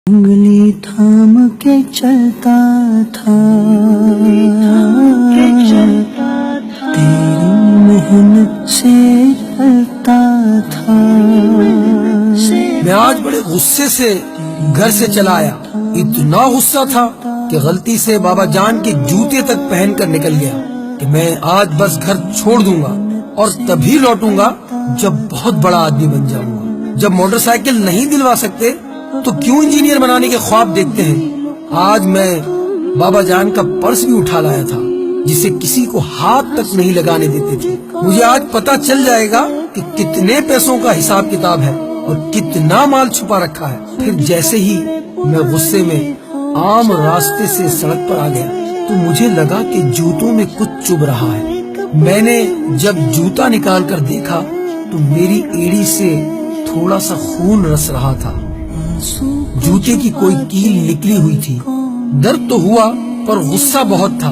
انگلی تھام کے چلتا تھا تیری محنت سے چلتا تھا. میں آج بڑے غصے سے گھر سے چلا آیا. اتنا غصہ تھا کہ غلطی سے بابا جان کے جوتے تک پہن کر نکل گیا کہ میں آج بس گھر چھوڑ دوں گا اور تبھی لوٹوں گا جب بہت بڑا آدمی بن جاؤں گا. جب موٹر سائیکل نہیں دلوا سکتے تو کیوں انجینئر بنانے کے خواب دیکھتے ہیں. آج میں بابا جان کا پرس بھی اٹھا لایا تھا جسے کسی کو ہاتھ تک نہیں لگانے دیتے تھے. مجھے آج پتا چل جائے گا کہ کتنے پیسوں کا حساب کتاب ہے اور کتنا مال چھپا رکھا ہے. پھر جیسے ہی میں غصے میں عام راستے سے سڑک پر آ گیا تو مجھے لگا کہ جوتوں میں کچھ چبھ رہا ہے. میں نے جب جوتا نکال کر دیکھا تو میری ایڑی سے تھوڑا سا خون رس رہا تھا. جوتے کی کوئی کیل نکلی ہوئی تھی. درد تو ہوا پر غصہ بہت تھا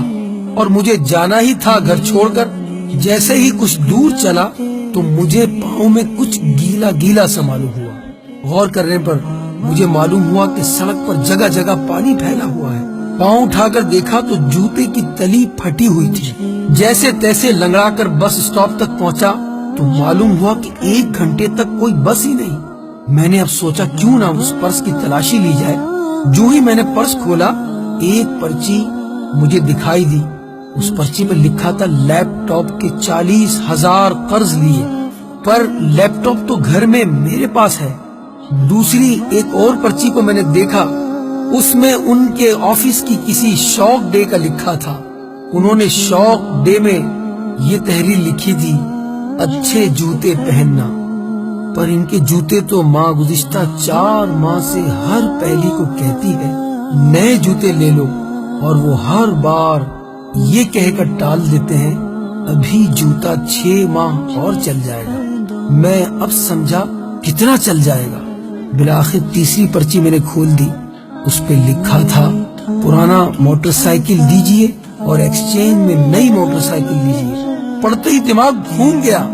اور مجھے جانا ہی تھا گھر چھوڑ کر. جیسے ہی کچھ دور چلا تو مجھے پاؤں میں کچھ گیلا گیلا سا معلوم ہوا. غور کرنے پر مجھے معلوم ہوا کہ سڑک پر جگہ جگہ پانی پھیلا ہوا ہے. پاؤں اٹھا کر دیکھا تو جوتے کی تلی پھٹی ہوئی تھی. جیسے تیسے لنگڑا کر بس اسٹاپ تک پہنچا تو معلوم ہوا کہ 1 گھنٹے تک کوئی بس ہی نہیں. میں نے اب سوچا کیوں نہ اس پرس کی تلاشی لی جائے. جو ہی میں نے پرس کھولا ایک پرچی مجھے دکھائی دی. اس پرچی پر لکھا تھا لیپ ٹاپ کے 40,000 قرض لیے. پر لیپ ٹاپ تو گھر میں میرے پاس ہے. دوسری ایک اور پرچی کو میں نے دیکھا. اس میں ان کے آفس کی کسی شوق ڈے کا لکھا تھا. انہوں نے شوق ڈے میں یہ تحریر لکھی تھی اچھے جوتے پہننا. پر ان کے جوتے تو ماں گزشتہ 4 ماہ سے ہر پہلی کو کہتی ہے نئے جوتے لے لو اور وہ ہر بار یہ کہہ کر ٹال دیتے ہیں ابھی جوتا 6 ماہ اور چل جائے گا. میں اب سمجھا کتنا چل جائے گا. بالآخر تیسری پرچی میں نے کھول دی. اس پہ لکھا تھا پرانا موٹر سائیکل دیجئے اور ایکسچینج میں نئی موٹر سائیکل لیجئے. پڑھتے ہی دماغ گھوم گیا.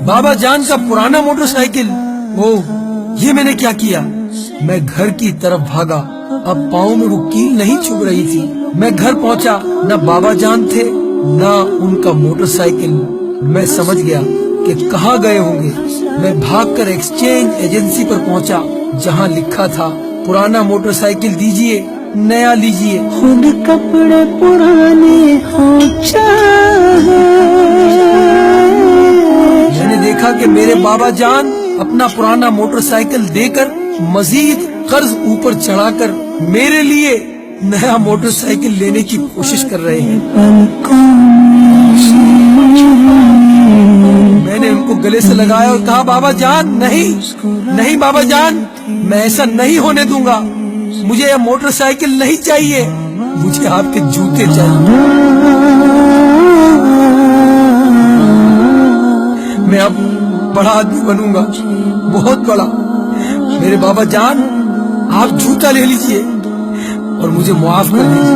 بابا جان کا پرانا موٹر سائیکل. یہ میں نے کیا کیا. میں گھر کی طرف بھاگا. اب پاؤں میں وہ کیل نہیں چھپ رہی تھی. میں گھر پہنچا نہ بابا جان تھے نہ ان کا موٹر سائیکل. میں سمجھ گیا کہ کہاں گئے ہوں گے. میں بھاگ کر ایکسچینج ایجنسی پر پہنچا جہاں لکھا تھا پرانا موٹر سائیکل دیجئے نیا لیجئے. خود کپڑے پرانے ہو چاہے. میں نے دیکھا کہ میرے بابا جان اپنا پرانا موٹر سائیکل دے کر مزید قرض اوپر چڑھا کر میرے لیے نیا موٹر سائیکل لینے کی کوشش کر رہے ہیں. میں نے ان کو گلے سے لگایا اور کہا بابا جان نہیں بابا جان میں ایسا نہیں ہونے دوں گا. مجھے یہ موٹر سائیکل نہیں چاہیے. مجھے آپ کے جوتے چاہیے. میں اب بڑا آدمی بنوں گا بہت بڑا. میرے بابا جان آپ جوتا لے لیجئے اور مجھے معاف کر دیجئے.